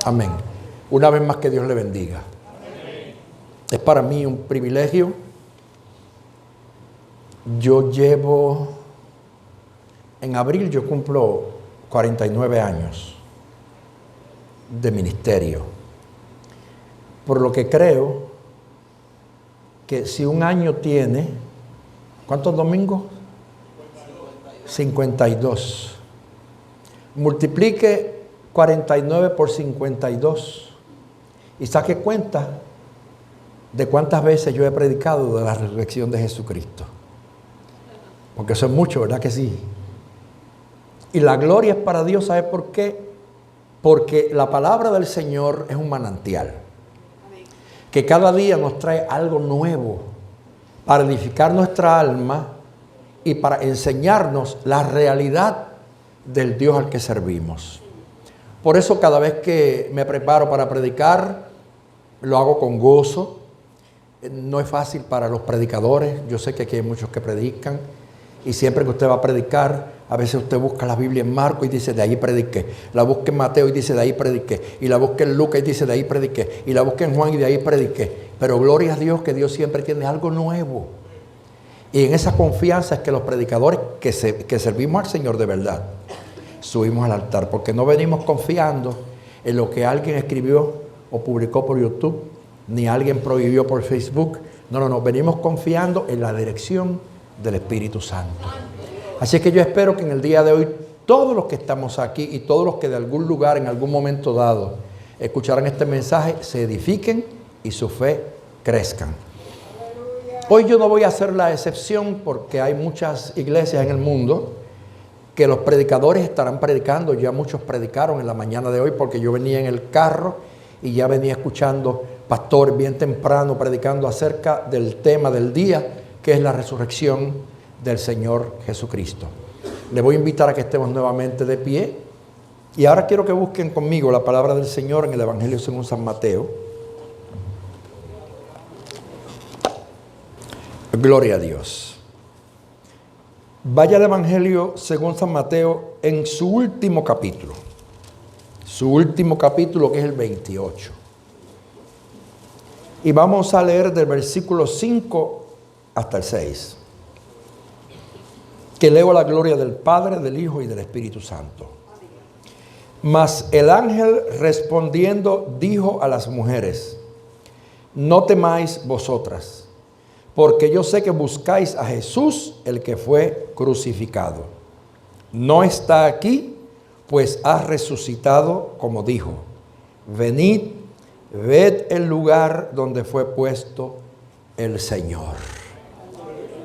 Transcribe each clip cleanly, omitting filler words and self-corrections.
Amén. Una vez más, que Dios le bendiga. Amén. Es para mí un privilegio. En abril yo cumplo 49 años de ministerio. Por lo que creo que si un año tiene, ¿cuántos domingos? 52. Multiplique 49 por 52 y saque cuenta de cuántas veces yo he predicado de la resurrección de Jesucristo. Porque eso es mucho, ¿verdad que sí? Y la gloria es para Dios, ¿sabe por qué? Porque la palabra del Señor es un manantial que cada día nos trae algo nuevo para edificar nuestra alma y para enseñarnos la realidad del Dios al que servimos. Por eso cada vez que me preparo para predicar, lo hago con gozo. No es fácil para los predicadores. Yo sé que aquí hay muchos que predican. Y siempre que usted va a predicar, a veces usted busca la Biblia en Marcos y dice, de ahí prediqué. La busca en Mateo y dice, de ahí prediqué. Y la busca en Lucas y dice, de ahí prediqué. Y la busca en Juan y de ahí prediqué. Pero gloria a Dios que Dios siempre tiene algo nuevo. Y en esa confianza es que los predicadores que servimos al Señor de verdad, subimos al altar. Porque no venimos confiando en lo que alguien escribió o publicó por YouTube, ni alguien prohibió por Facebook. No. Venimos confiando en la dirección del Espíritu Santo. Así que yo espero que en el día de hoy todos los que estamos aquí y todos los que de algún lugar en algún momento dado escucharán este mensaje se edifiquen y su fe crezcan. Hoy yo no voy a hacer la excepción porque hay muchas iglesias en el mundo que los predicadores estarán predicando. Ya muchos predicaron en la mañana de hoy porque yo venía en el carro y ya venía escuchando pastores bien temprano predicando acerca del tema del día, que es la resurrección del Señor Jesucristo. Le voy a invitar a que estemos nuevamente de pie. Y ahora quiero que busquen conmigo la palabra del Señor en el Evangelio según San Mateo. Gloria a Dios. Vaya al Evangelio según San Mateo en su último capítulo. Su último capítulo, que es el 28. Y vamos a leer del versículo 5 hasta el 6. Que leo la gloria del Padre, del Hijo y del Espíritu Santo. Mas el ángel respondiendo dijo a las mujeres: no temáis vosotras, porque yo sé que buscáis a Jesús, el que fue crucificado. No está aquí, pues ha resucitado como dijo. Venid, ved el lugar donde fue puesto el Señor.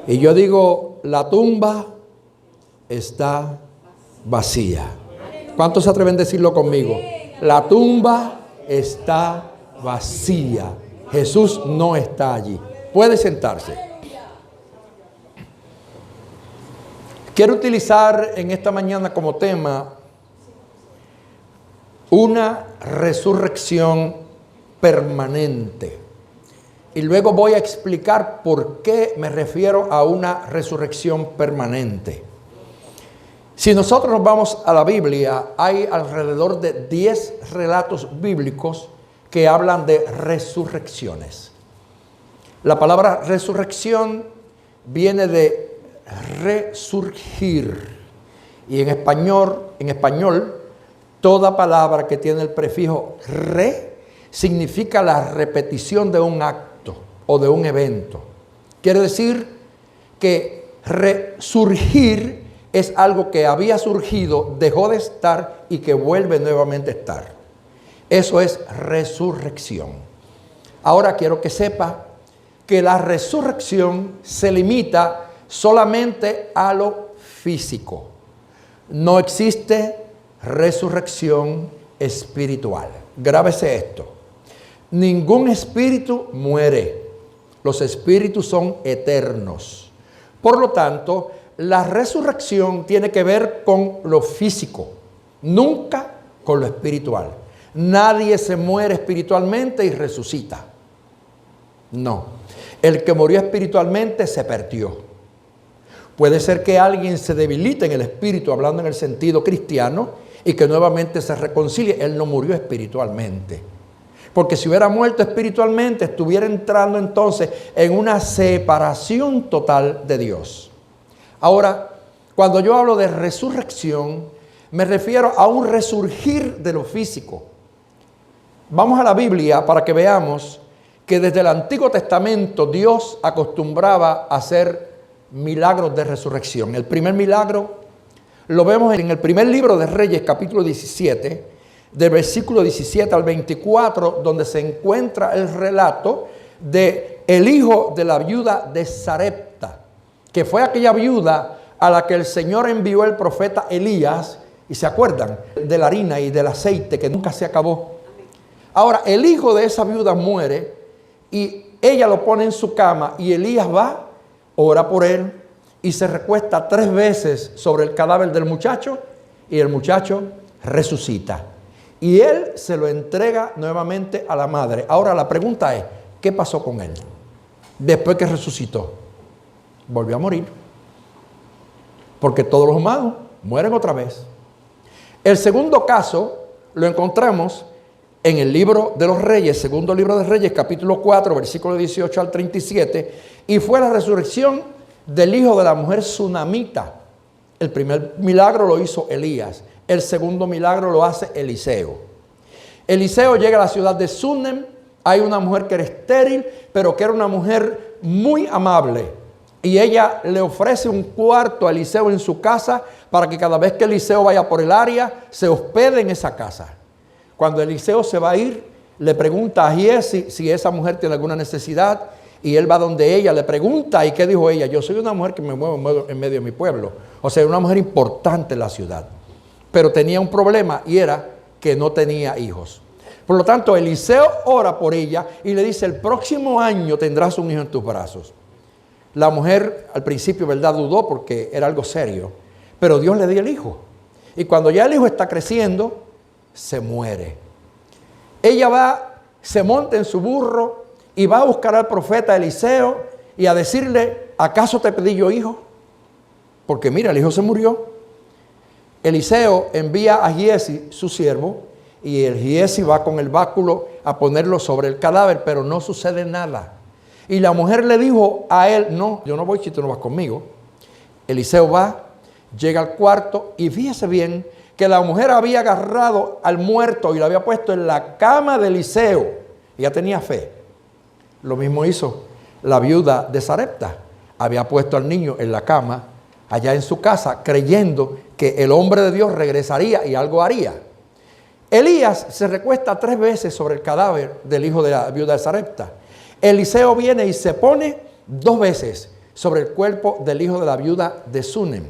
Y yo digo, la tumba está vacía. ¿Cuántos se atreven a decirlo conmigo? La tumba está vacía. Jesús no está allí. Puede sentarse. Quiero utilizar en esta mañana como tema una resurrección permanente. Y luego voy a explicar por qué me refiero a una resurrección permanente. Si nosotros nos vamos a la Biblia, hay alrededor de 10 relatos bíblicos que hablan de resurrecciones. La palabra resurrección viene de resurgir. Y en español, toda palabra que tiene el prefijo re significa la repetición de un acto o de un evento. Quiere decir que resurgir es algo que había surgido, dejó de estar y que vuelve nuevamente a estar. Eso es resurrección. Ahora quiero que sepa que la resurrección se limita solamente a lo físico. No existe resurrección espiritual. Grábese esto. Ningún espíritu muere. Los espíritus son eternos. Por lo tanto, la resurrección tiene que ver con lo físico, nunca con lo espiritual. Nadie se muere espiritualmente y resucita. No. El que murió espiritualmente se perdió. Puede ser que alguien se debilite en el espíritu, hablando en el sentido cristiano, y que nuevamente se reconcilie. Él no murió espiritualmente. Porque si hubiera muerto espiritualmente, estuviera entrando entonces en una separación total de Dios. Ahora, cuando yo hablo de resurrección, me refiero a un resurgir de lo físico. Vamos a la Biblia para que veamos que desde el Antiguo Testamento Dios acostumbraba a hacer milagros de resurrección. El primer milagro lo vemos en el primer libro de Reyes, capítulo 17, del versículo 17 al 24, donde se encuentra el relato de el hijo de la viuda de Sarepta, que fue aquella viuda a la que el Señor envió el profeta Elías, y se acuerdan de la harina y del aceite que nunca se acabó. Ahora, el hijo de esa viuda muere y ella lo pone en su cama y Elías va, ora por él y se recuesta 3 veces sobre el cadáver del muchacho y el muchacho resucita. Y él se lo entrega nuevamente a la madre. Ahora la pregunta es, ¿qué pasó con él? Después que resucitó, volvió a morir. Porque todos los humanos mueren otra vez. El segundo caso lo encontramos en el libro de los Reyes, segundo libro de Reyes, capítulo 4, versículo 18 al 37, y fue la resurrección del hijo de la mujer sunamita. El primer milagro lo hizo Elías, el segundo milagro lo hace Eliseo. Eliseo llega a la ciudad de Sunem, hay una mujer que era estéril, pero que era una mujer muy amable, y ella le ofrece un cuarto a Eliseo en su casa para que cada vez que Eliseo vaya por el área, se hospede en esa casa. Cuando Eliseo se va a ir, le pregunta a Giesi si esa mujer tiene alguna necesidad y él va donde ella, le pregunta, ¿y qué dijo ella? Yo soy una mujer que me muevo en medio de mi pueblo. O sea, una mujer importante en la ciudad. Pero tenía un problema y era que no tenía hijos. Por lo tanto, Eliseo ora por ella y le dice, el próximo año tendrás un hijo en tus brazos. La mujer al principio, ¿verdad?, dudó porque era algo serio, pero Dios le dio el hijo. Y cuando ya el hijo está creciendo, se muere. Ella va, se monta en su burro y va a buscar al profeta Eliseo y a decirle, ¿acaso te pedí yo hijo? Porque mira, el hijo se murió. Eliseo envía a Giesi, su siervo, y el Giesi va con el báculo a ponerlo sobre el cadáver, pero no sucede nada. Y la mujer le dijo a él, no, yo no voy si tú no vas conmigo. Eliseo va, llega al cuarto y fíjese bien que la mujer había agarrado al muerto y lo había puesto en la cama de Eliseo. Ella tenía fe. Lo mismo hizo la viuda de Sarepta. Había puesto al niño en la cama, allá en su casa, creyendo que el hombre de Dios regresaría y algo haría. Elías se recuesta 3 veces sobre el cadáver del hijo de la viuda de Sarepta. Eliseo viene y se pone 2 veces sobre el cuerpo del hijo de la viuda de Sunem,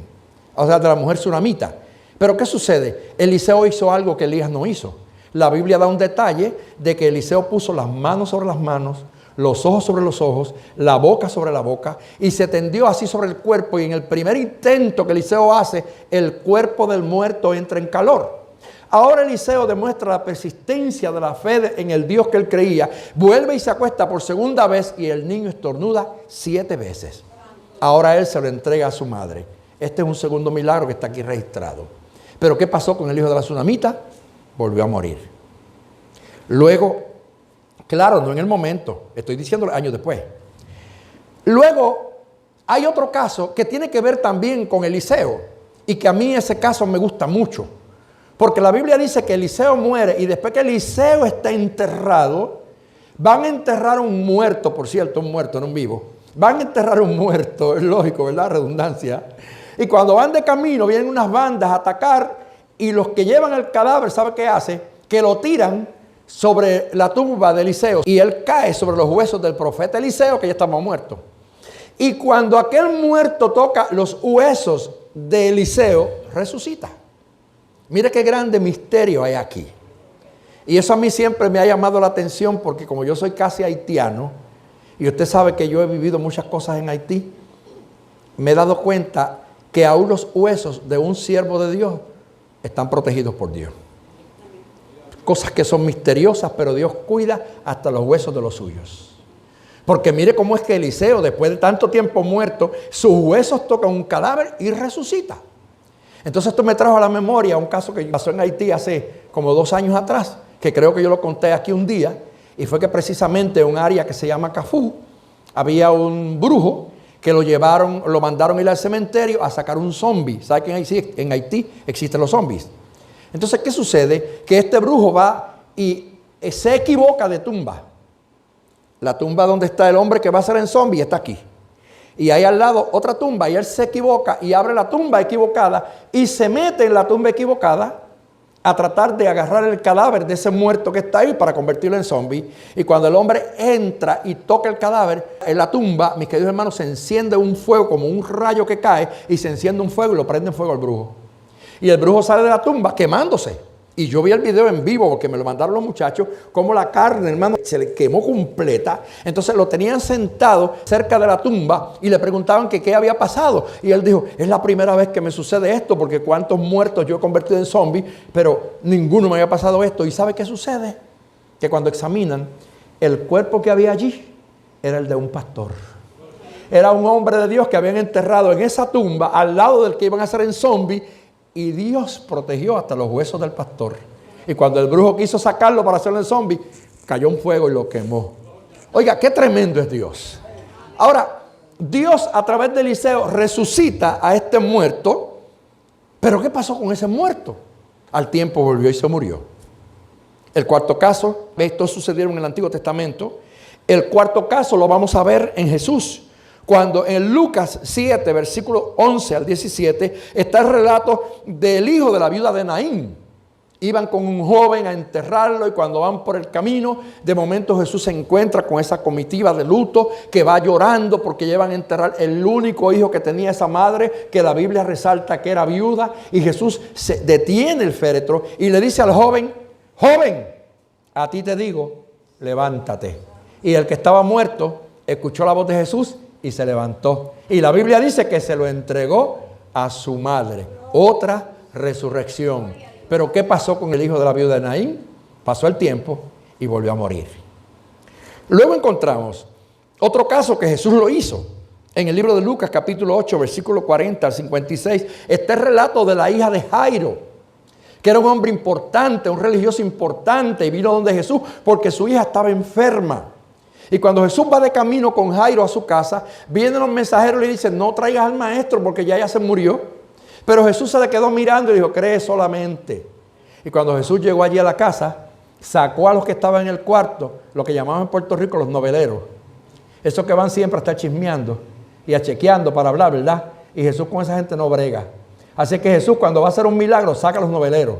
o sea, de la mujer sunamita. Pero ¿qué sucede? Eliseo hizo algo que Elías no hizo. La Biblia da un detalle de que Eliseo puso las manos sobre las manos, los ojos sobre los ojos, la boca sobre la boca, y se tendió así sobre el cuerpo, y en el primer intento que Eliseo hace, el cuerpo del muerto entra en calor. Ahora Eliseo demuestra la persistencia de la fe en el Dios que él creía, vuelve y se acuesta por segunda vez, y el niño estornuda 7 veces. Ahora él se lo entrega a su madre. Este es un segundo milagro que está aquí registrado. Pero ¿qué pasó con el hijo de la sunamita? Volvió a morir. Luego, claro, no en el momento, estoy diciendo años después. Luego, hay otro caso que tiene que ver también con Eliseo y que a mí ese caso me gusta mucho. Porque la Biblia dice que Eliseo muere y después que Eliseo está enterrado, van a enterrar un muerto, por cierto, un muerto, no un vivo. Van a enterrar un muerto, es lógico, ¿verdad? Redundancia. Y cuando van de camino, vienen unas bandas a atacar y los que llevan el cadáver, ¿sabe qué hace? Que lo tiran sobre la tumba de Eliseo y él cae sobre los huesos del profeta Eliseo, que ya estaba muerto. Y cuando aquel muerto toca los huesos de Eliseo, resucita. Mire qué grande misterio hay aquí. Y eso a mí siempre me ha llamado la atención porque como yo soy casi haitiano, y usted sabe que yo he vivido muchas cosas en Haití, me he dado cuenta que aún los huesos de un siervo de Dios están protegidos por Dios. Cosas que son misteriosas, pero Dios cuida hasta los huesos de los suyos. Porque mire cómo es que Eliseo, después de tanto tiempo muerto, sus huesos tocan un cadáver y resucita. Entonces esto me trajo a la memoria un caso que pasó en Haití hace como 2 años atrás, que creo que yo lo conté aquí un día, y fue que precisamente en un área que se llama Cafú, había un brujo que lo mandaron ir al cementerio a sacar un zombie. ¿Sabe que en Haití existen los zombies? Entonces, ¿qué sucede? Que este brujo va y se equivoca de tumba. La tumba donde está el hombre que va a ser en zombie está aquí. Y hay al lado otra tumba y él se equivoca y abre la tumba equivocada y se mete en la tumba equivocada a tratar de agarrar el cadáver de ese muerto que está ahí para convertirlo en zombie. Y cuando el hombre entra y toca el cadáver en la tumba, mis queridos hermanos, se enciende un fuego como un rayo que cae y se enciende un fuego y lo prende en fuego al brujo. Y el brujo sale de la tumba quemándose. Y yo vi el video en vivo porque me lo mandaron los muchachos, como la carne, hermano, se le quemó completa. Entonces lo tenían sentado cerca de la tumba y le preguntaban que qué había pasado. Y él dijo, es la primera vez que me sucede esto, porque cuántos muertos yo he convertido en zombies, pero ninguno me había pasado esto. ¿Y sabe qué sucede? Que cuando examinan, el cuerpo que había allí era el de un pastor. Era un hombre de Dios que habían enterrado en esa tumba al lado del que iban a hacer en zombie. Y Dios protegió hasta los huesos del pastor. Y cuando el brujo quiso sacarlo para hacerlo en zombie, cayó un fuego y lo quemó. Oiga, qué tremendo es Dios. Ahora, Dios a través de Eliseo resucita a este muerto. Pero ¿qué pasó con ese muerto? Al tiempo volvió y se murió. El cuarto caso, esto sucedió en el Antiguo Testamento. El cuarto caso lo vamos a ver en Jesús. Cuando en Lucas 7, versículo 11 al 17, está el relato del hijo de la viuda de Naín. Iban con un joven a enterrarlo y cuando van por el camino, de momento Jesús se encuentra con esa comitiva de luto que va llorando porque llevan a enterrar el único hijo que tenía esa madre, que la Biblia resalta que era viuda. Y Jesús se detiene el féretro y le dice al joven, joven, a ti te digo, levántate. Y el que estaba muerto escuchó la voz de Jesús y se levantó. Y la Biblia dice que se lo entregó a su madre. Otra resurrección. Pero ¿qué pasó con el hijo de la viuda de Naín? Pasó el tiempo y volvió a morir. Luego encontramos otro caso que Jesús lo hizo. En el libro de Lucas, capítulo 8, versículo 40 al 56, está el relato de la hija de Jairo, que era un hombre importante, un religioso importante, y vino donde Jesús porque su hija estaba enferma. Y cuando Jesús va de camino con Jairo a su casa, vienen los mensajeros y le dicen, no traigas al maestro porque ya se murió. Pero Jesús se le quedó mirando y dijo, cree solamente. Y cuando Jesús llegó allí a la casa, sacó a los que estaban en el cuarto, lo que llamaban en Puerto Rico los noveleros. Esos que van siempre a estar chismeando y a chequeando para hablar, ¿verdad? Y Jesús con esa gente no brega. Así que Jesús cuando va a hacer un milagro, saca a los noveleros.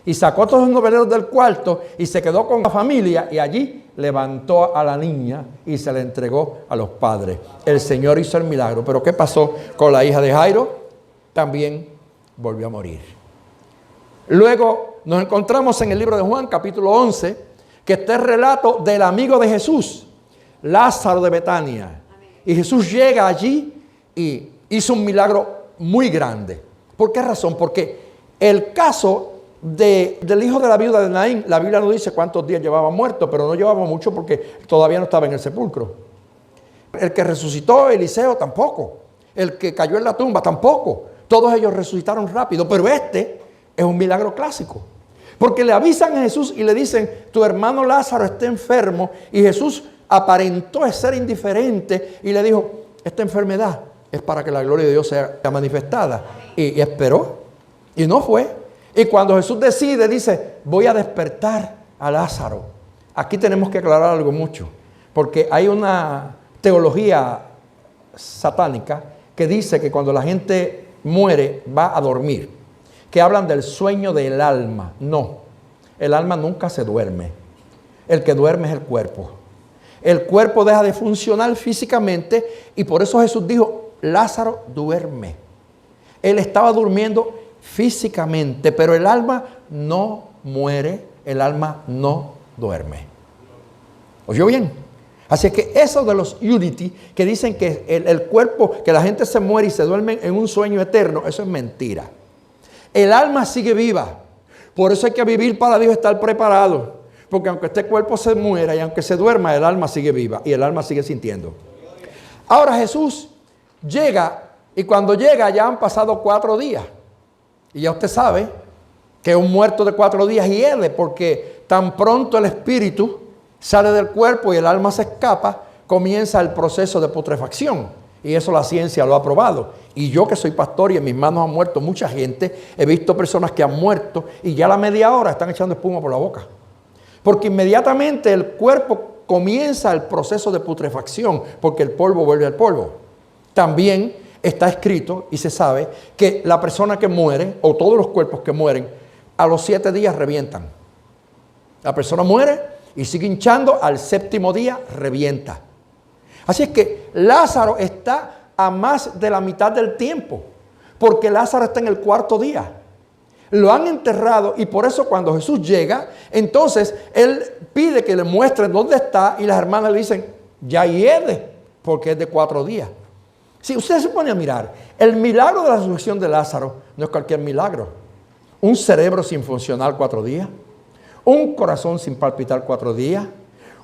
Y sacó a todos los noveleros del cuarto y se quedó con la familia y allí levantó a la niña y se la entregó a los padres. El Señor hizo el milagro. Pero ¿qué pasó con la hija de Jairo? También volvió a morir. Luego nos encontramos en el libro de Juan, capítulo 11, que está el relato del amigo de Jesús, Lázaro de Betania. Y Jesús llega allí y hizo un milagro muy grande. ¿Por qué razón? Porque el caso del hijo de la viuda de Naín, la Biblia no dice cuántos días llevaba muerto, pero no llevaba mucho porque todavía no estaba en el sepulcro. El que resucitó, Eliseo, tampoco. El que cayó en la tumba, tampoco. Todos ellos resucitaron rápido, pero este es un milagro clásico. Porque le avisan a Jesús y le dicen, tu hermano Lázaro está enfermo, y Jesús aparentó ser indiferente y le dijo, esta enfermedad es para que la gloria de Dios sea manifestada. Y esperó, y no fue. Y cuando Jesús decide, dice, voy a despertar a Lázaro. Aquí tenemos que aclarar algo mucho, porque hay una teología satánica que dice que cuando la gente muere va a dormir, que hablan del sueño del alma. No, el alma nunca se duerme. El que duerme es el cuerpo. El cuerpo deja de funcionar físicamente y por eso Jesús dijo, Lázaro duerme. Él estaba durmiendo físicamente, pero el alma no muere, el alma no duerme. ¿Oyó bien? Así que eso de los Unity, que dicen que el cuerpo, que la gente se muere y se duerme en un sueño eterno, eso es mentira. El alma sigue viva. Por eso hay que vivir para Dios, estar preparado. Porque aunque este cuerpo se muera y aunque se duerma, el alma sigue viva y el alma sigue sintiendo. Ahora Jesús llega y cuando llega ya han pasado 4 días. Y ya usted sabe que un muerto de 4 días hiede, porque tan pronto el espíritu sale del cuerpo y el alma se escapa, comienza el proceso de putrefacción. Y eso la ciencia lo ha probado. Y yo, que soy pastor y en mis manos ha muerto mucha gente, he visto personas que han muerto y ya a la media hora están echando espuma por la boca. Porque inmediatamente el cuerpo comienza el proceso de putrefacción, porque el polvo vuelve al polvo. También está escrito y se sabe que la persona que muere, o todos los cuerpos que mueren, a los 7 días revientan. La persona muere y sigue hinchando, al 7º día revienta. Así es que Lázaro está a más de la mitad del tiempo, porque Lázaro está en el 4º día. Lo han enterrado y por eso cuando Jesús llega, entonces él pide que le muestren dónde está y las hermanas le dicen, ya hiede, porque es de 4 días. Si usted se pone a mirar, el milagro de la resurrección de Lázaro no es cualquier milagro. Un cerebro sin funcionar 4 días, un corazón sin palpitar 4 días,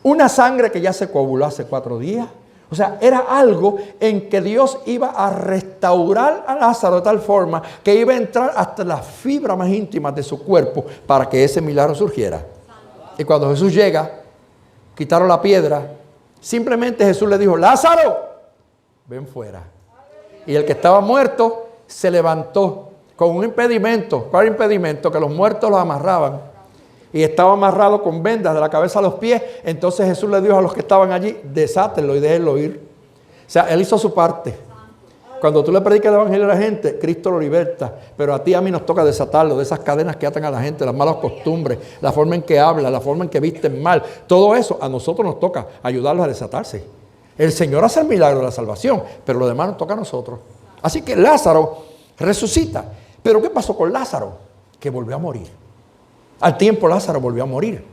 una sangre que ya se coaguló hace 4 días. O sea, era algo en que Dios iba a restaurar a Lázaro de tal forma que iba a entrar hasta las fibras más íntimas de su cuerpo para que ese milagro surgiera. Y cuando Jesús llega, quitaron la piedra, simplemente Jesús le dijo, Lázaro, ven fuera. Y el que estaba muerto se levantó con un impedimento. ¿Cuál impedimento? Que los muertos los amarraban. Y estaba amarrado con vendas de la cabeza a los pies. Entonces Jesús le dijo a los que estaban allí, desátenlo y déjenlo ir. O sea, él hizo su parte. Cuando tú le predicas el evangelio a la gente, Cristo lo liberta. Pero a ti y a mí nos toca desatarlo de esas cadenas que atan a la gente, las malas costumbres, la forma en que habla, la forma en que visten mal. Todo eso a nosotros nos toca ayudarlos a desatarse. El Señor hace el milagro de la salvación, pero lo demás nos toca a nosotros. Así que Lázaro resucita. Pero ¿qué pasó con Lázaro? Que volvió a morir. Al tiempo Lázaro volvió a morir.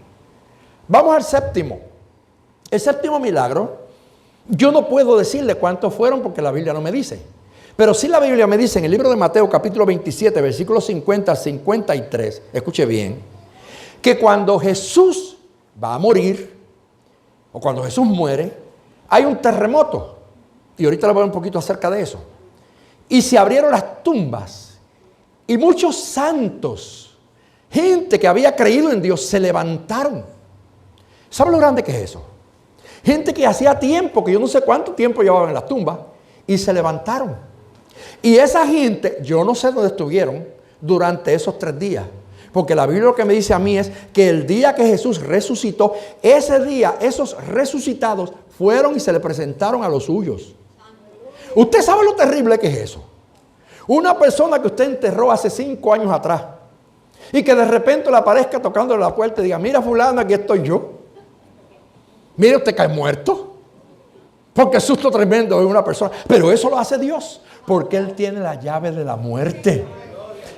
Vamos al 7º. El 7º milagro, yo no puedo decirle cuántos fueron porque la Biblia no me dice. Pero sí la Biblia me dice en el libro de Mateo capítulo 27, versículos 50 al 53, escuche bien, que cuando Jesús va a morir, o cuando Jesús muere, hay un terremoto. Y ahorita le voy a hablar un poquito acerca de eso. Y se abrieron las tumbas. Y muchos santos, gente que había creído en Dios, se levantaron. ¿Sabe lo grande que es eso? Gente que hacía tiempo, que yo no sé cuánto tiempo llevaban en las tumbas, y se levantaron. Y esa gente, yo no sé dónde estuvieron durante esos 3 días. Porque la Biblia lo que me dice a mí es que el día que Jesús resucitó, ese día esos resucitados fueron y se le presentaron a los suyos. ¿Usted sabe lo terrible que es eso? Una persona que usted enterró hace 5 años atrás y que de repente le aparezca tocándole la puerta y diga, mira fulano, aquí estoy yo. Mire, usted cae muerto. Porque susto tremendo de una persona. Pero eso lo hace Dios, porque Él tiene la llave de la muerte.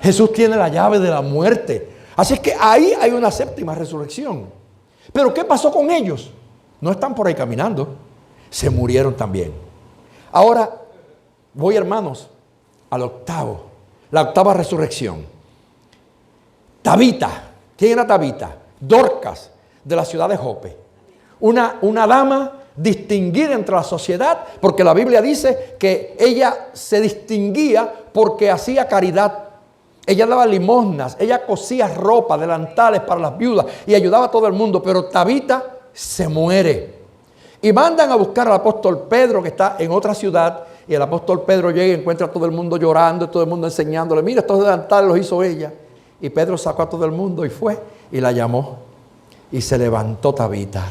Jesús tiene la llave de la muerte. Así es que ahí hay una 7ª resurrección. Pero ¿qué pasó con ellos? No están por ahí caminando. Se murieron también. Ahora voy, hermanos, al 8º. La 8ª resurrección. Tabita. ¿Quién era Tabita? Dorcas, de la ciudad de Jope. Una dama distinguida entre la sociedad, porque la Biblia dice que ella se distinguía porque hacía caridad. Ella daba limosnas, ella cosía ropa, delantales para las viudas y ayudaba a todo el mundo. Pero Tabita se muere. Y mandan a buscar al apóstol Pedro, que está en otra ciudad. Y el apóstol Pedro llega y encuentra a todo el mundo llorando, y todo el mundo enseñándole, mira, estos delantales los hizo ella. Y Pedro sacó a todo el mundo y fue y la llamó. Y se levantó Tabita.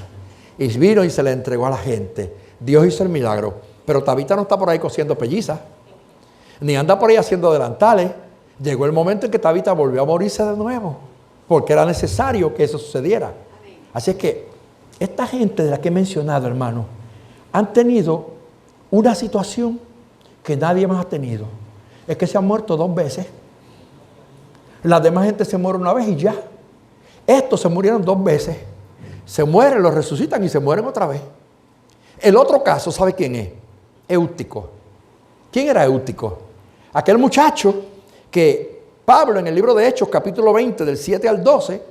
Y vino y se le entregó a la gente. Dios hizo el milagro. Pero Tabita no está por ahí cosiendo pellizas, ni anda por ahí haciendo delantales. Llegó el momento en que Tabita volvió a morirse de nuevo, porque era necesario que eso sucediera. Así es que esta gente de la que he mencionado, hermano, han tenido una situación que nadie más ha tenido. Es que se han muerto 2 veces. Las demás gente se muere una vez y ya. Estos se murieron 2 veces. Se mueren, los resucitan y se mueren otra vez. El otro caso, ¿sabe quién es? Eutico. ¿Quién era Eutico? Aquel muchacho que Pablo en el libro de Hechos, capítulo 20, del 7 al 12,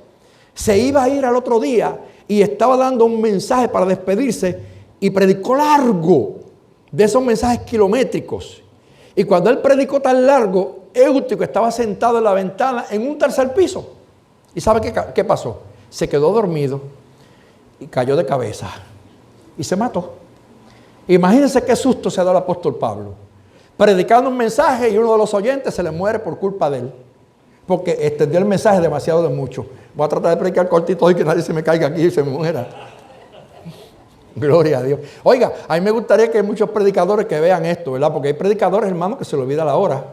se iba a ir al otro día y estaba dando un mensaje para despedirse y predicó largo, de esos mensajes kilométricos. Y cuando él predicó tan largo, Eutico estaba sentado en la ventana en un tercer piso. ¿Y sabe qué pasó? Se quedó dormido y cayó de cabeza y se mató. Imagínense qué susto se da el apóstol Pablo, predicando un mensaje y uno de los oyentes se le muere por culpa de él, porque extendió el mensaje demasiado de mucho. Voy a tratar de predicar cortito y que nadie se me caiga aquí y se me muera. Gloria a Dios. Oiga, a mí me gustaría que hay muchos predicadores que vean esto, ¿verdad? Porque hay predicadores, hermanos, que se les olvida la hora.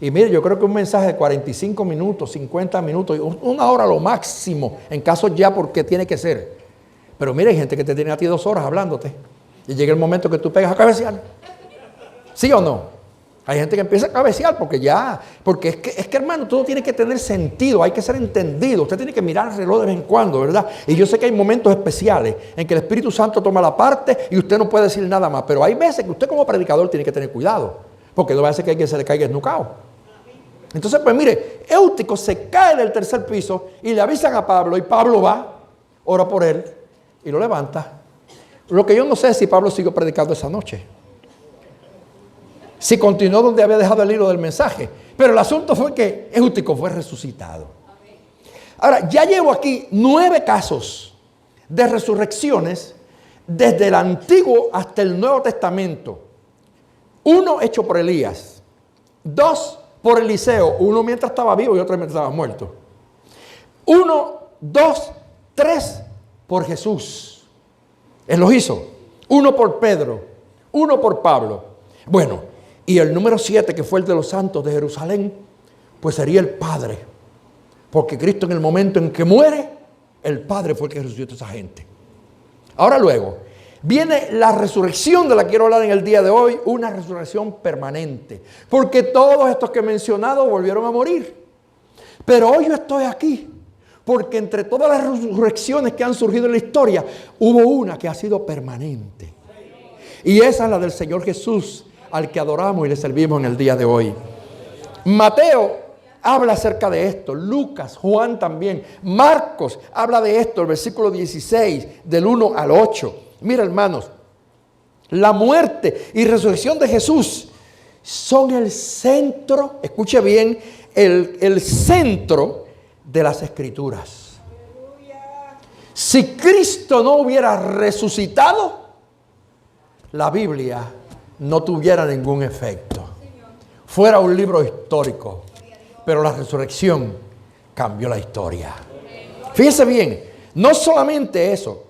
Y mire, yo creo que un mensaje de 45 minutos, 50 minutos, una hora lo máximo, en caso ya porque tiene que ser. Pero mire, hay gente que te tiene a ti 2 horas hablándote. Y llega el momento que tú pegas a cabecear. ¿Sí o no? Hay gente que empieza a cabecear porque es que hermano, todo tiene que tener sentido, hay que ser entendido. Usted tiene que mirar el reloj de vez en cuando, ¿verdad? Y yo sé que hay momentos especiales en que el Espíritu Santo toma la parte y usted no puede decir nada más. Pero hay veces que usted como predicador tiene que tener cuidado, porque no va a ser que alguien se le caiga esnucado. Entonces, pues mire, Eutico se cae del tercer piso y le avisan a Pablo y Pablo va, ora por él y lo levanta. Lo que yo no sé es si Pablo siguió predicando esa noche, si continuó donde había dejado el hilo del mensaje. Pero el asunto fue que Eutico fue resucitado. Ahora, ya llevo aquí 9 casos de resurrecciones desde el Antiguo hasta el Nuevo Testamento. 1 hecho por Elías, 2 por Eliseo, 1 mientras estaba vivo y otro mientras estaba muerto. 1, 2, 3 por Jesús. Él los hizo. 1 por Pedro, 1 por Pablo. Bueno, y el número 7, que fue el de los santos de Jerusalén, pues sería el Padre. Porque Cristo, en el momento en que muere, el Padre fue el que resucitó a esa gente. Ahora luego, viene la resurrección de la que quiero hablar en el día de hoy, una resurrección permanente. Porque todos estos que he mencionado volvieron a morir. Pero hoy yo estoy aquí porque entre todas las resurrecciones que han surgido en la historia, hubo una que ha sido permanente. Y esa es la del Señor Jesús, al que adoramos y le servimos en el día de hoy. Mateo habla acerca de esto, Lucas, Juan también, Marcos habla de esto, el versículo 16, del 1 al 8. Mira, hermanos, la muerte y resurrección de Jesús son el centro, escuche bien, el centro de las Escrituras. Si Cristo no hubiera resucitado, la Biblia no tuviera ningún efecto. Fuera un libro histórico, pero la resurrección cambió la historia. Fíjese bien, no solamente eso,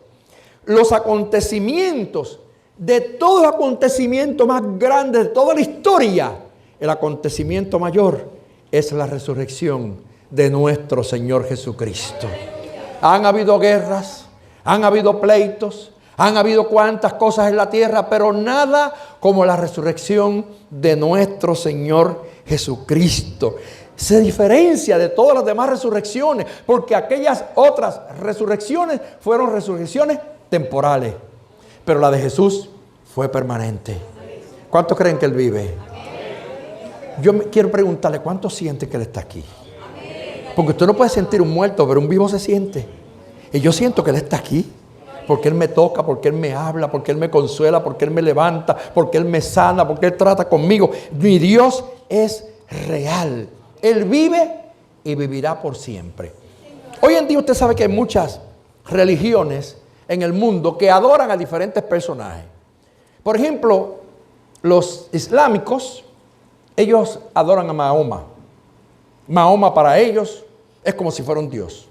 los acontecimientos, de todos los acontecimientos más grandes de toda la historia, el acontecimiento mayor es la resurrección de nuestro Señor Jesucristo. Han habido guerras, han habido pleitos, han habido cuantas cosas en la tierra, pero nada como la resurrección de nuestro Señor Jesucristo. Se diferencia de todas las demás resurrecciones, porque aquellas otras resurrecciones fueron resurrecciones temporales, pero la de Jesús fue permanente. ¿Cuántos creen que Él vive? Yo quiero preguntarle, ¿cuántos sienten que Él está aquí? Porque usted no puede sentir un muerto, pero un vivo se siente. Y yo siento que Él está aquí. Porque Él me toca, porque Él me habla, porque Él me consuela, porque Él me levanta, porque Él me sana, porque Él trata conmigo. Mi Dios es real. Él vive y vivirá por siempre. Hoy en día usted sabe que hay muchas religiones en el mundo que adoran a diferentes personajes. Por ejemplo, los islámicos, ellos adoran a Mahoma. Mahoma para ellos es como si fuera un Dios.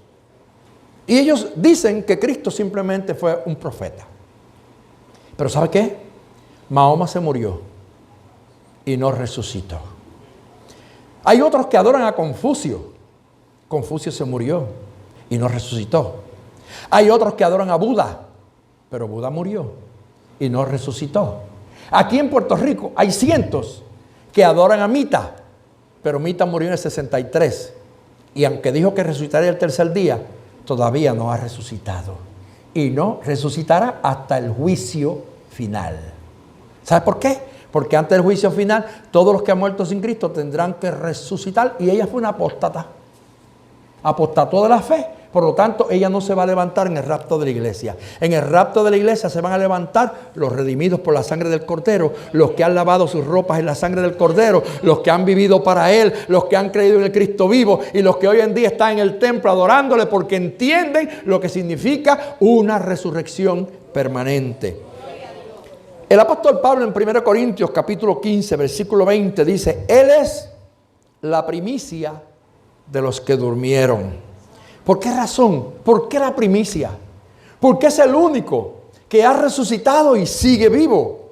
Y ellos dicen que Cristo simplemente fue un profeta. Pero ¿sabe qué? Mahoma se murió y no resucitó. Hay otros que adoran a Confucio. Confucio se murió y no resucitó. Hay otros que adoran a Buda, pero Buda murió y no resucitó. Aquí en Puerto Rico hay cientos que adoran a Mita, pero Mita murió en el 63. Y aunque dijo que resucitaría el tercer día, todavía no ha resucitado. Y no resucitará hasta el juicio final. ¿Sabe por qué? Porque antes del juicio final, todos los que han muerto sin Cristo tendrán que resucitar. Y ella fue una apóstata. Apostató de la fe Por lo tanto, ella no se va a levantar en el rapto de la iglesia. En el rapto de la iglesia se van a levantar los redimidos por la sangre del Cordero, los que han lavado sus ropas en la sangre del Cordero, los que han vivido para Él, los que han creído en el Cristo vivo y los que hoy en día están en el templo adorándole porque entienden lo que significa una resurrección permanente. El apóstol Pablo en 1 Corintios capítulo 15, versículo 20 dice: Él es la primicia de los que durmieron. ¿Por qué razón? ¿Por qué la primicia? Porque es el único que ha resucitado y sigue vivo.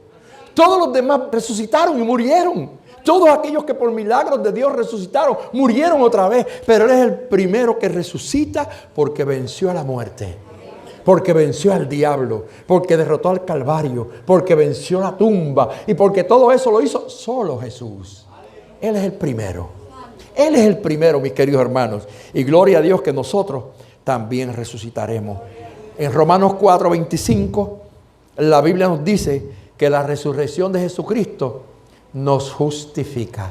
Todos los demás resucitaron y murieron. Todos aquellos que por milagros de Dios resucitaron, murieron otra vez. Pero Él es el primero que resucita porque venció a la muerte. Porque venció al diablo, porque derrotó al Calvario, porque venció la tumba y porque todo eso lo hizo solo Jesús. Él es el primero. Él es el primero, mis queridos hermanos. Y gloria a Dios que nosotros también resucitaremos. En Romanos 4:25, la Biblia nos dice que la resurrección de Jesucristo nos justifica.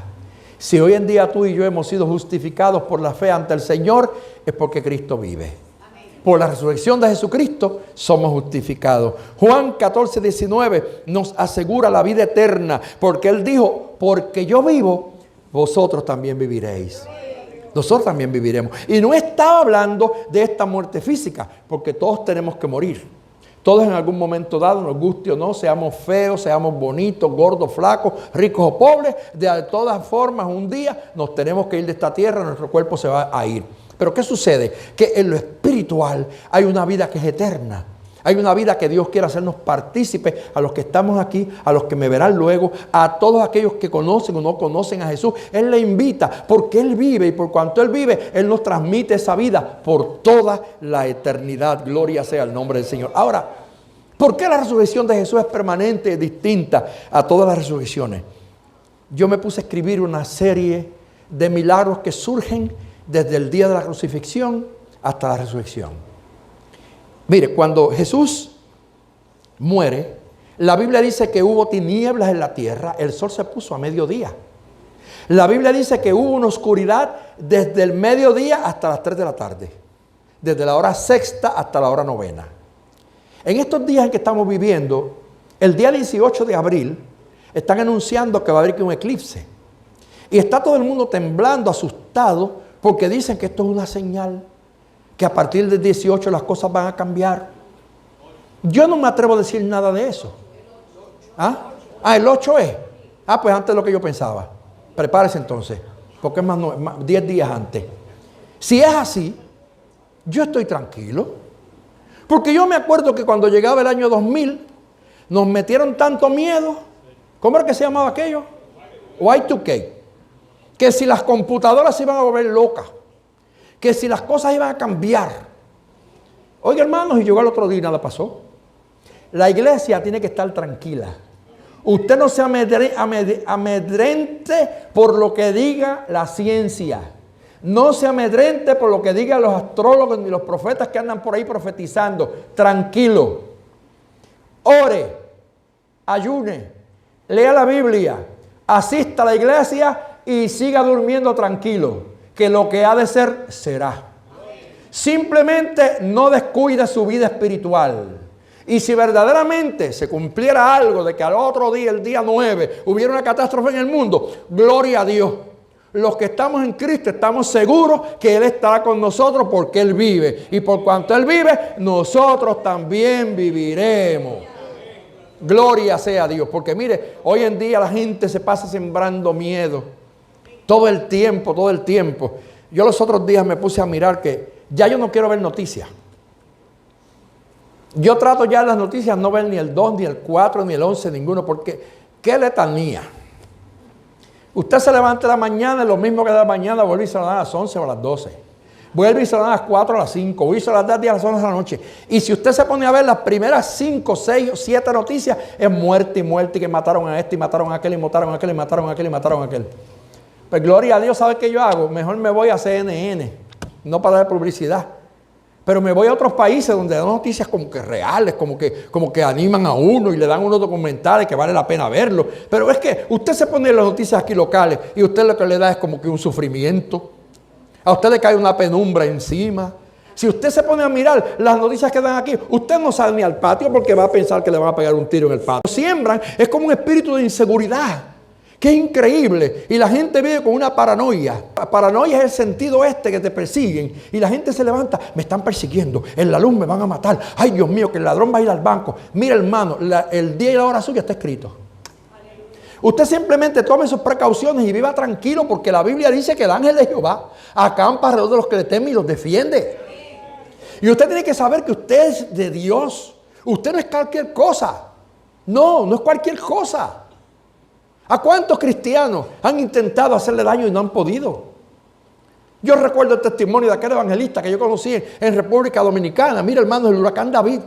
Si hoy en día tú y yo hemos sido justificados por la fe ante el Señor, es porque Cristo vive. Por la resurrección de Jesucristo somos justificados. Juan 14:19 nos asegura la vida eterna, porque Él dijo: porque yo vivo, vosotros también viviréis. Nosotros también viviremos. Y no estaba hablando de esta muerte física, porque todos tenemos que morir. Todos en algún momento dado, nos guste o no, seamos feos, seamos bonitos, gordos, flacos, ricos o pobres, de todas formas un día nos tenemos que ir de esta tierra, nuestro cuerpo se va a ir. Pero ¿qué sucede? Que en lo espiritual hay una vida que es eterna. Hay una vida que Dios quiere hacernos partícipes a los que estamos aquí, a los que me verán luego, a todos aquellos que conocen o no conocen a Jesús. Él le invita porque Él vive y por cuanto Él vive, Él nos transmite esa vida por toda la eternidad. Gloria sea el nombre del Señor. Ahora, ¿por qué la resurrección de Jesús es permanente y distinta a todas las resurrecciones? Yo me puse a escribir una serie de milagros que surgen desde el día de la crucifixión hasta la resurrección. Mire, cuando Jesús muere, la Biblia dice que hubo tinieblas en la tierra, el sol se puso a mediodía. La Biblia dice que hubo una oscuridad desde el mediodía hasta las 3 de la tarde, desde la hora sexta hasta la hora novena. En estos días en que estamos viviendo, el día 18 de abril, están anunciando que va a haber un eclipse. Y está todo el mundo temblando, asustado, porque dicen que esto es una señal, que a partir del 18 las cosas van a cambiar. Yo no me atrevo a decir nada de eso. El 8 es. Pues antes de lo que yo pensaba. Prepárese entonces, porque es más 10 días antes. Si es así, yo estoy tranquilo. Porque yo me acuerdo que cuando llegaba el año 2000, nos metieron tanto miedo. ¿Cómo era que se llamaba aquello? Y2K. Que si las computadoras se iban a volver locas, que si las cosas iban a cambiar. Oiga, hermanos, y llegó el otro día y nada pasó. La iglesia tiene que estar tranquila. Usted no se amedrente por lo que diga la ciencia. No se amedrente por lo que digan los astrólogos ni los profetas que andan por ahí profetizando. Tranquilo. Ore, ayune, lea la Biblia, asista a la iglesia y siga durmiendo tranquilo, que lo que ha de ser, será. Simplemente no descuide su vida espiritual. Y si verdaderamente se cumpliera algo de que al otro día, el día 9, hubiera una catástrofe en el mundo, gloria a Dios. Los que estamos en Cristo estamos seguros que Él estará con nosotros porque Él vive. Y por cuanto Él vive, nosotros también viviremos. Gloria sea a Dios. Porque mire, hoy en día la gente se pasa sembrando miedo. Todo el tiempo, todo el tiempo. Yo los otros días me puse a mirar que ya yo no quiero ver noticias. Yo trato ya en las noticias no ver ni el 2, ni el 4, ni el 11, ninguno, porque qué letanía. Usted se levanta en la mañana, lo mismo que de la mañana, vuelve y se levanta a las 11 o a las 12. Vuelve y se levanta a las 4 o a las 5, vuelve y se levanta a las 10 a las 11 de la noche. Y si usted se pone a ver las primeras 5, 6 o 7 noticias, es muerte y muerte, y que mataron a este, y mataron a aquel, y mataron a aquel, y mataron a aquel, y mataron a aquel. Pues gloria a Dios, ¿sabe qué yo hago? Mejor me voy a CNN, no para dar publicidad. Pero me voy a otros países donde dan noticias como que reales, como que animan a uno y le dan unos documentales que vale la pena verlos. Pero es que usted se pone las noticias aquí locales y usted lo que le da es como que un sufrimiento. A usted le cae una penumbra encima. Si usted se pone a mirar las noticias que dan aquí, usted no sale ni al patio porque va a pensar que le van a pegar un tiro en el patio. Siembran, es como un espíritu de inseguridad, que es increíble. Y la gente vive con una paranoia. La paranoia es el sentido que te persiguen. Y la gente se levanta, me están persiguiendo, en la luz me van a matar. Ay, Dios mío, que el ladrón va a ir al banco. Mira, hermano, el día y la hora suya está escrito. Usted simplemente tome sus precauciones y viva tranquilo, porque la Biblia dice que el ángel de Jehová acampa alrededor de los que le temen y los defiende. Y usted tiene que saber que usted es de Dios. Usted no es cualquier cosa. No es cualquier cosa. ¿A cuántos cristianos han intentado hacerle daño y no han podido? Yo recuerdo el testimonio de aquel evangelista que yo conocí en República Dominicana. Mira, hermano, el huracán David.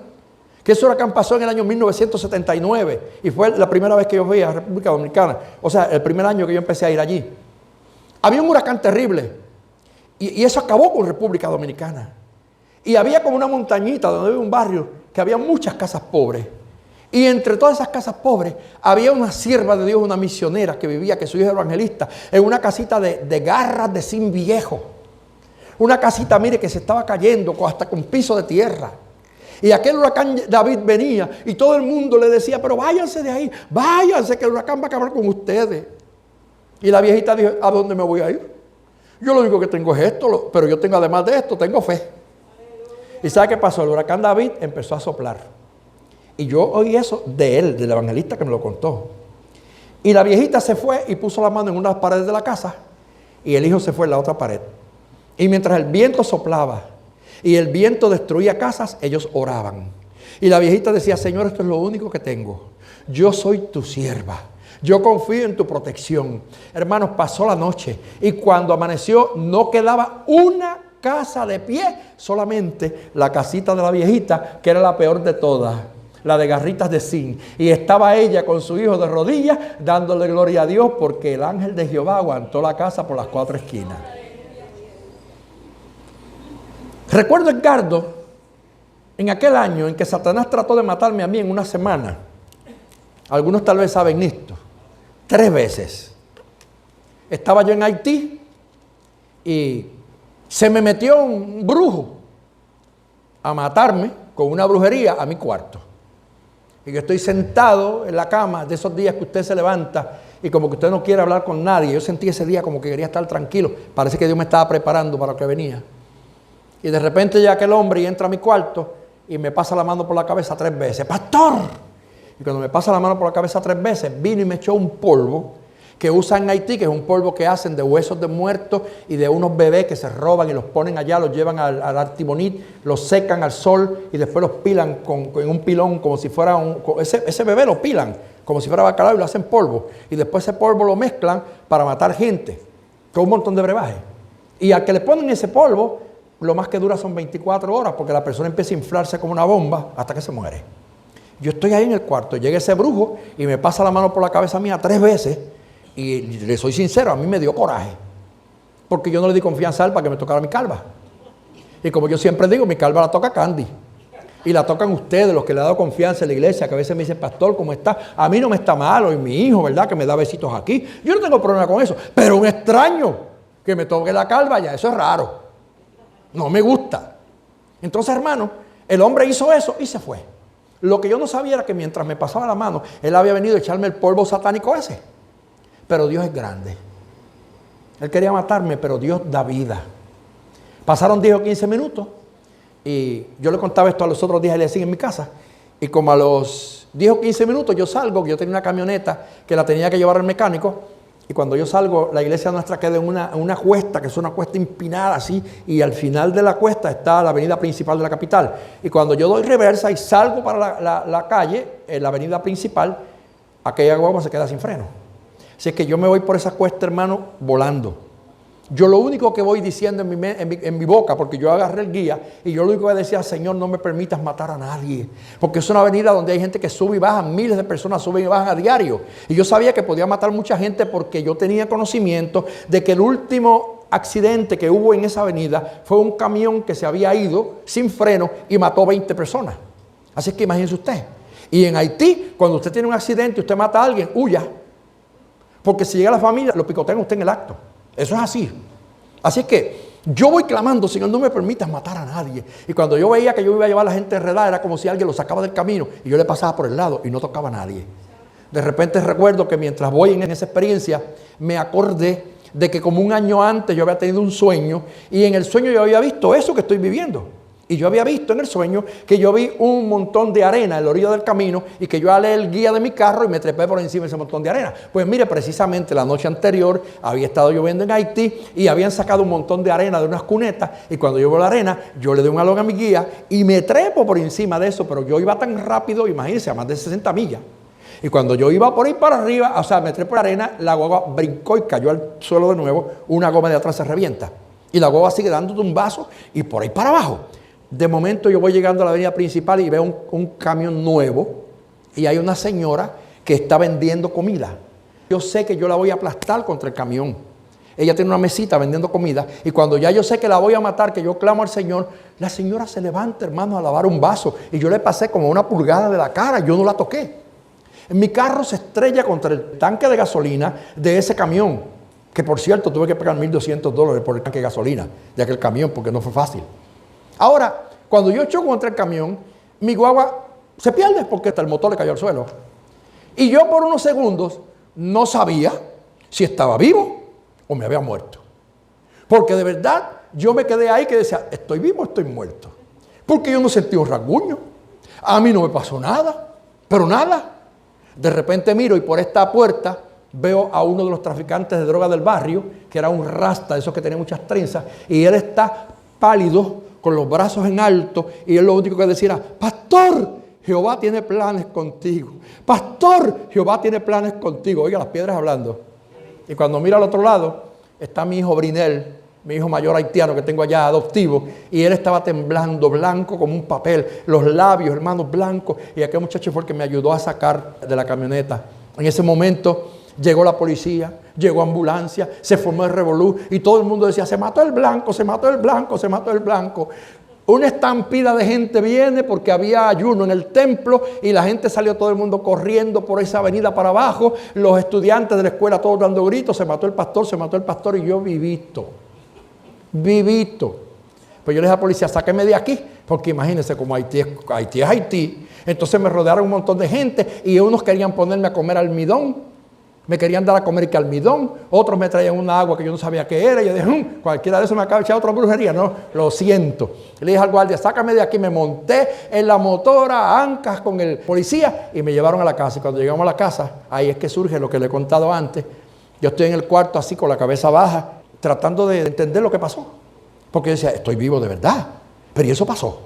Que ese huracán pasó en el año 1979 y fue la primera vez que yo fui a República Dominicana. O sea, el primer año que yo empecé a ir allí. Había un huracán terrible y eso acabó con República Dominicana. Y había como una montañita donde había un barrio que había muchas casas pobres. Y entre todas esas casas pobres había una sierva de Dios, una misionera que vivía, que su hijo era evangelista, en una casita de garras de zinc viejo. Una casita, mire, que se estaba cayendo hasta con piso de tierra. Y aquel huracán David venía y todo el mundo le decía, pero váyanse de ahí, váyanse que el huracán va a acabar con ustedes. Y la viejita dijo, ¿a dónde me voy a ir? Yo lo único que tengo es esto, pero yo tengo además de esto, tengo fe. ¿Y sabe qué pasó? El huracán David empezó a soplar. Y yo oí eso de él, del evangelista que me lo contó. Y la viejita se fue y puso la mano en una de las paredes de la casa y el hijo se fue en la otra pared. Y mientras el viento soplaba y el viento destruía casas, ellos oraban. Y la viejita decía, Señor, esto es lo único que tengo. Yo soy tu sierva. Yo confío en tu protección. Hermanos, pasó la noche y cuando amaneció no quedaba una casa de pie, solamente la casita de la viejita, que era la peor de todas, la de garritas de zinc. Y estaba ella con su hijo de rodillas dándole gloria a Dios porque el ángel de Jehová aguantó la casa por las cuatro esquinas. Recuerdo, Edgardo, en aquel año en que Satanás trató de matarme a mí en una semana. Algunos tal vez saben esto. 3 veces. Estaba yo en Haití y se me metió un brujo a matarme con una brujería a mi cuarto. Y yo estoy sentado en la cama de esos días que usted se levanta y como que usted no quiere hablar con nadie. Yo sentí ese día como que quería estar tranquilo. Parece que Dios me estaba preparando para lo que venía. Y de repente ya aquel hombre entra a mi cuarto y me pasa la mano por la cabeza 3 veces. ¡Pastor! Y cuando me pasa la mano por la cabeza 3 veces, vino y me echó un polvo que usan en Haití, que es un polvo que hacen de huesos de muertos y de unos bebés que se roban y los ponen allá, los llevan al Artibonite, los secan al sol y después los pilan con un pilón como si fuera ese bebé lo pilan como si fuera bacalao y lo hacen polvo. Y después ese polvo lo mezclan para matar gente con un montón de brebaje. Y al que le ponen ese polvo, lo más que dura son 24 horas porque la persona empieza a inflarse como una bomba hasta que se muere. Yo estoy ahí en el cuarto, llega ese brujo y me pasa la mano por la cabeza mía 3 veces. Y le soy sincero, a mí me dio coraje, porque yo no le di confianza a él para que me tocara mi calva. Y como yo siempre digo, mi calva la toca Candy. Y la tocan ustedes, los que le han dado confianza en la iglesia, que a veces me dicen, pastor, ¿cómo está? A mí no me está malo, y mi hijo, ¿verdad? Que me da besitos aquí. Yo no tengo problema con eso. Pero un extraño que me toque la calva, ya eso es raro. No me gusta. Entonces, hermano, el hombre hizo eso y se fue. Lo que yo no sabía era que mientras me pasaba la mano, él había venido a echarme el polvo satánico ese. Pero Dios es grande. Él quería matarme, pero Dios da vida. Pasaron 10 o 15 minutos y yo le contaba esto a los otros días y le decía en mi casa. Y como a los 10 o 15 minutos yo salgo, que yo tenía una camioneta que la tenía que llevar al mecánico. Y cuando yo salgo, la iglesia nuestra queda en una cuesta, que es una cuesta empinada así. Y al final de la cuesta está la avenida principal de la capital. Y cuando yo doy reversa y salgo para la calle, en la avenida principal, aquella guagua se queda sin freno. Así es que yo me voy por esa cuesta, hermano, volando. Yo lo único que voy diciendo en mi boca, porque yo agarré el guía, y yo lo único que decía, Señor, no me permitas matar a nadie. Porque es una avenida donde hay gente que sube y baja, miles de personas suben y bajan a diario. Y yo sabía que podía matar mucha gente porque yo tenía conocimiento de que el último accidente que hubo en esa avenida fue un camión que se había ido sin freno y mató 20 personas. Así que imagínese usted. Y en Haití, cuando usted tiene un accidente y usted mata a alguien, huya. Porque si llega la familia, lo picotean usted en el acto. Eso es así. Así que Yo voy clamando, Señor, no me permitas matar a nadie. Y cuando yo veía que yo iba a llevar a la gente enredada, era como si alguien lo sacaba del camino y yo le pasaba por el lado y no tocaba a nadie. De repente recuerdo que mientras voy en esa experiencia, me acordé de que como un año antes yo había tenido un sueño y en el sueño yo había visto eso que estoy viviendo. Y yo había visto en el sueño que yo vi un montón de arena en la orilla del camino y que yo alé el guía de mi carro y me trepé por encima de ese montón de arena. Pues mire, precisamente la noche anterior había estado lloviendo en Haití y habían sacado un montón de arena de unas cunetas y cuando yo veo la arena, yo le doy un alón a mi guía y me trepo por encima de eso, pero yo iba tan rápido, imagínense, a más de 60 millas. Y cuando yo iba por ahí para arriba, o sea, me trepo por la arena, la guagua brincó y cayó al suelo de nuevo, una goma de atrás se revienta. Y la guagua sigue dando tumbazos y por ahí para abajo. De momento yo voy llegando a la avenida principal y veo un camión nuevo y hay una señora que está vendiendo comida. Yo sé que yo la voy a aplastar contra el camión. Ella tiene una mesita vendiendo comida y cuando ya yo sé que la voy a matar, que yo clamo al Señor, la señora se levanta, hermano, a lavar un vaso y yo le pasé como una pulgada de la cara, yo no la toqué. Mi carro se estrella contra el tanque de gasolina de ese camión, que por cierto tuve que pagar $1,200 por el tanque de gasolina de aquel camión porque no fue fácil. Ahora, cuando yo choco contra el camión, mi guagua se pierde porque hasta el motor le cayó al suelo. Y yo por unos segundos no sabía si estaba vivo o me había muerto. Porque de verdad yo me quedé ahí que decía, ¿estoy vivo o estoy muerto? Porque yo no sentí un rasguño. A mí no me pasó nada, pero nada. De repente miro y por esta puerta veo a uno de los traficantes de droga del barrio, que era un rasta, esos que tenía muchas trenzas, y él está pálido, con los brazos en alto, y él lo único que decía era, pastor, Jehová tiene planes contigo. Pastor, Jehová tiene planes contigo. Oiga, las piedras hablando. Y cuando mira al otro lado, está mi hijo Brinel, mi hijo mayor haitiano que tengo allá adoptivo, y él estaba temblando, blanco como un papel, los labios, hermanos, blancos, y aquel muchacho fue el que me ayudó a sacar de la camioneta. En ese momento llegó la policía, llegó ambulancia, se formó el revolú y todo el mundo decía, se mató el blanco, se mató el blanco, se mató el blanco. Una estampida de gente viene porque había ayuno en el templo y la gente salió todo el mundo corriendo por esa avenida para abajo, los estudiantes de la escuela todos dando gritos, se mató el pastor y yo vivito. Pues yo le dije a la policía, sáquenme de aquí, porque imagínense como Haití es Haití. Entonces me rodearon un montón de gente y unos querían ponerme a comer almidón. Me querían dar a comer que almidón, otros me traían una agua que yo no sabía qué era. Y yo dije, cualquiera de esos me acaba de echar otra brujería. No, lo siento. Le dije al guardia, sácame de aquí. Me monté en la motora, ancas con el policía y me llevaron a la casa. Y cuando llegamos a la casa, ahí es que surge lo que le he contado antes. Yo estoy en el cuarto así con la cabeza baja, tratando de entender lo que pasó. Porque yo decía, estoy vivo de verdad. Pero ¿y eso pasó?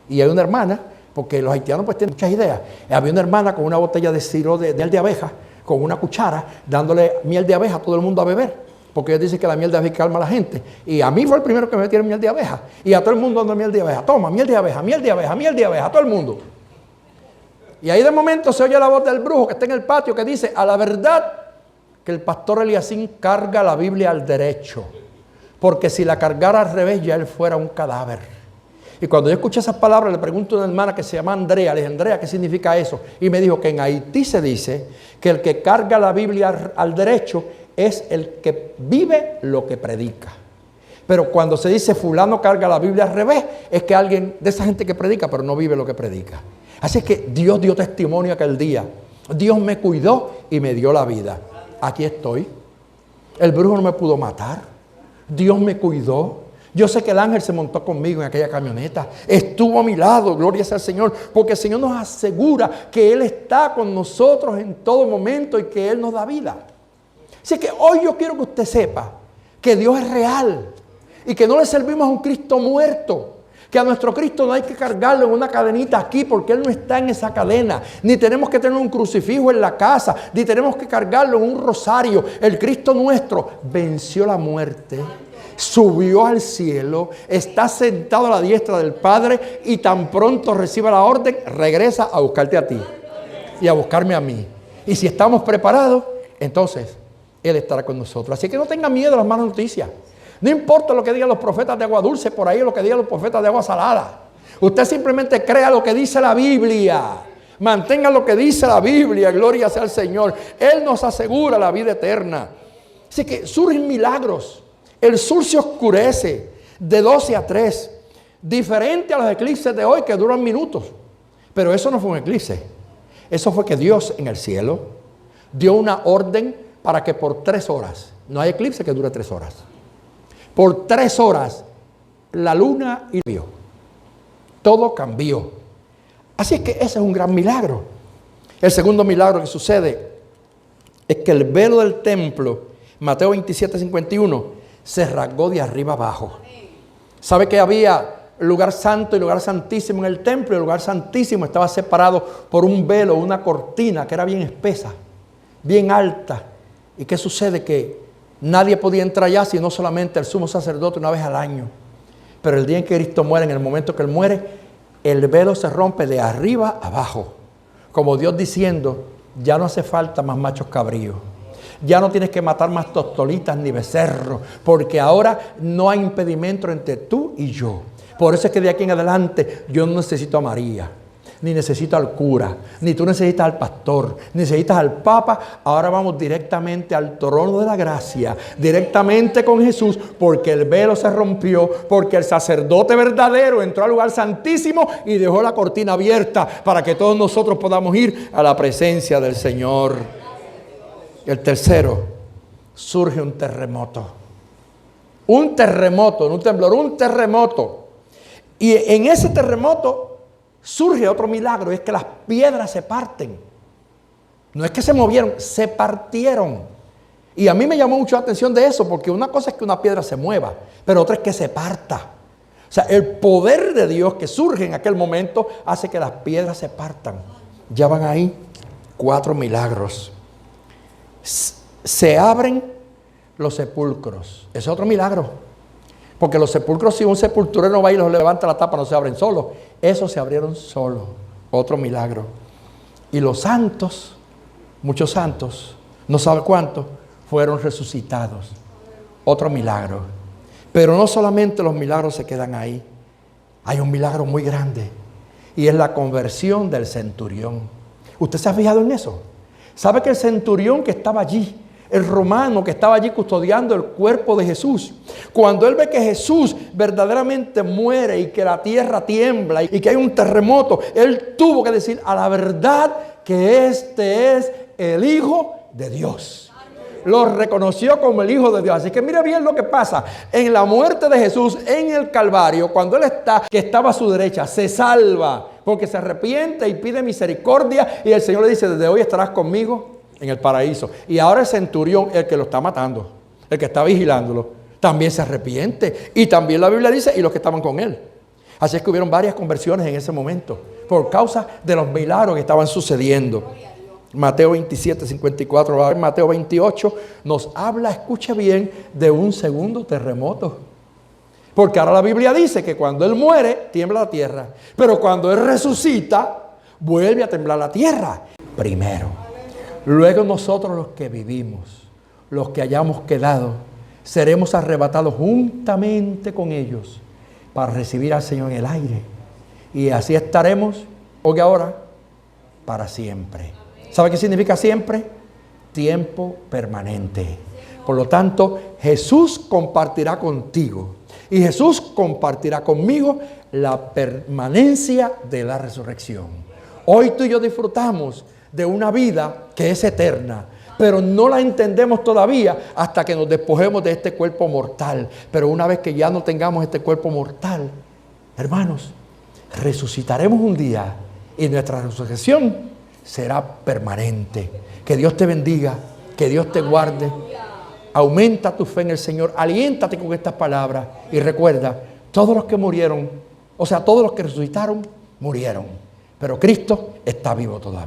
Y hay una hermana, porque los haitianos pues tienen muchas ideas. Había una hermana con una botella de sirope de miel de abeja, con una cuchara, dándole miel de abeja a todo el mundo a beber. Porque ellos dicen que la miel de abeja calma a la gente. Y a mí fue el primero que me metieron miel de abeja. Y a todo el mundo dando miel de abeja. Toma, miel de abeja, miel de abeja, miel de abeja, a todo el mundo. Y ahí de momento se oye la voz del brujo que está en el patio que dice, a la verdad que el pastor Eliasín carga la Biblia al derecho. Porque si la cargara al revés ya él fuera un cadáver. Y cuando yo escuché esas palabras le pregunto a una hermana que se llama Andrea, le dije, Andrea, ¿qué significa eso? Y me dijo que en Haití se dice que el que carga la Biblia al derecho es el que vive lo que predica. Pero cuando se dice fulano carga la Biblia al revés, es que alguien de esa gente que predica, pero no vive lo que predica. Así es que Dios dio testimonio aquel día. Dios me cuidó y me dio la vida. Aquí estoy. El brujo no me pudo matar. Dios me cuidó. Yo sé que el ángel se montó conmigo en aquella camioneta. Estuvo a mi lado, gloria sea al Señor. Porque el Señor nos asegura que Él está con nosotros en todo momento y que Él nos da vida. Así que hoy yo quiero que usted sepa que Dios es real. Y que no le servimos a un Cristo muerto. Que a nuestro Cristo no hay que cargarlo en una cadenita aquí porque Él no está en esa cadena. Ni tenemos que tener un crucifijo en la casa. Ni tenemos que cargarlo en un rosario. El Cristo nuestro venció la muerte. Subió al cielo, está sentado a la diestra del Padre y tan pronto reciba la orden, regresa a buscarte a ti y a buscarme a mí. Y si estamos preparados, entonces Él estará con nosotros. Así que no tengan miedo a las malas noticias. No importa lo que digan los profetas de agua dulce por ahí, lo que digan los profetas de agua salada. Usted simplemente crea lo que dice la Biblia. Mantenga lo que dice la Biblia, gloria sea al Señor. Él nos asegura la vida eterna. Así que surgen milagros. El sol se oscurece de 12 a 3, diferente a los eclipses de hoy que duran minutos. Pero eso no fue un eclipse. Eso fue que Dios en el cielo dio una orden para que por 3 horas, no hay eclipse que dure 3 horas, por 3 horas la luna hirvió. Todo cambió. Así es que ese es un gran milagro. El segundo milagro que sucede es que el velo del templo, Mateo 27, 51, se rasgó de arriba abajo. ¿Sabe que había lugar santo y lugar santísimo en el templo? El lugar santísimo estaba separado por un velo, una cortina que era bien espesa, bien alta. ¿Y qué sucede? Que nadie podía entrar allá sino solamente el sumo sacerdote una vez al año. Pero el día en que Cristo muere, en el momento que Él muere, el velo se rompe de arriba abajo. Como Dios diciendo, ya no hace falta más machos cabríos. Ya no tienes que matar más tostolitas ni becerros, porque ahora no hay impedimento entre tú y yo. Por eso es que de aquí en adelante yo no necesito a María, ni necesito al cura, ni tú necesitas al pastor, ni necesitas al papa. Ahora vamos directamente al trono de la gracia, directamente con Jesús, porque el velo se rompió, porque el sacerdote verdadero entró al lugar santísimo y dejó la cortina abierta para que todos nosotros podamos ir a la presencia del Señor. El tercero, surge un terremoto. Un terremoto, no un temblor, un terremoto. Y en ese terremoto surge otro milagro, es que las piedras se parten. No es que se movieron, se partieron. Y a mí me llamó mucho la atención de eso, porque una cosa es que una piedra se mueva, pero otra es que se parta. O sea, el poder de Dios que surge en aquel momento hace que las piedras se partan. Ya van ahí 4 milagros. Se abren los sepulcros. Ese es otro milagro. Porque los sepulcros, si un sepulturero no va y los levanta la tapa, no se abren solos. Esos se abrieron solos. Otro milagro. Y los santos, muchos santos, no sabe cuántos, fueron resucitados. Otro milagro. Pero no solamente los milagros se quedan ahí. Hay un milagro muy grande. Y es la conversión del centurión. ¿Usted se ha fijado en eso? ¿Sabe que el centurión que estaba allí, el romano que estaba allí custodiando el cuerpo de Jesús, cuando él ve que Jesús verdaderamente muere y que la tierra tiembla y que hay un terremoto, él tuvo que decir a la verdad que este es el Hijo de Dios? Lo reconoció como el Hijo de Dios. Así que mira bien lo que pasa en la muerte de Jesús en el Calvario. Cuando Él que estaba a su derecha, se salva porque se arrepiente y pide misericordia, y el Señor le dice: desde hoy estarás conmigo en el paraíso. Y ahora el centurión, el que lo está matando, el que está vigilándolo, también se arrepiente. Y también la Biblia dice: y los que estaban con él. Así es que hubieron varias conversiones en ese momento por causa de los milagros que estaban sucediendo. Mateo 27, 54, Mateo 28 nos habla, escuche bien, de un segundo terremoto. Porque ahora la Biblia dice que cuando Él muere, tiembla la tierra. Pero cuando Él resucita, vuelve a temblar la tierra. Primero. Luego nosotros los que vivimos, los que hayamos quedado, seremos arrebatados juntamente con ellos para recibir al Señor en el aire. Y así estaremos, hoy ahora, para siempre. ¿Sabe qué significa siempre? Tiempo permanente. Por lo tanto, Jesús compartirá contigo y Jesús compartirá conmigo la permanencia de la resurrección. Hoy tú y yo disfrutamos de una vida que es eterna, pero no la entendemos todavía hasta que nos despojemos de este cuerpo mortal. Pero una vez que ya no tengamos este cuerpo mortal, hermanos, resucitaremos un día y nuestra resurrección será permanente. Que Dios te bendiga, que Dios te guarde. Aumenta tu fe en el Señor, aliéntate con estas palabras y recuerda, todos los que murieron, o sea, todos los que resucitaron, murieron. Pero Cristo está vivo todavía.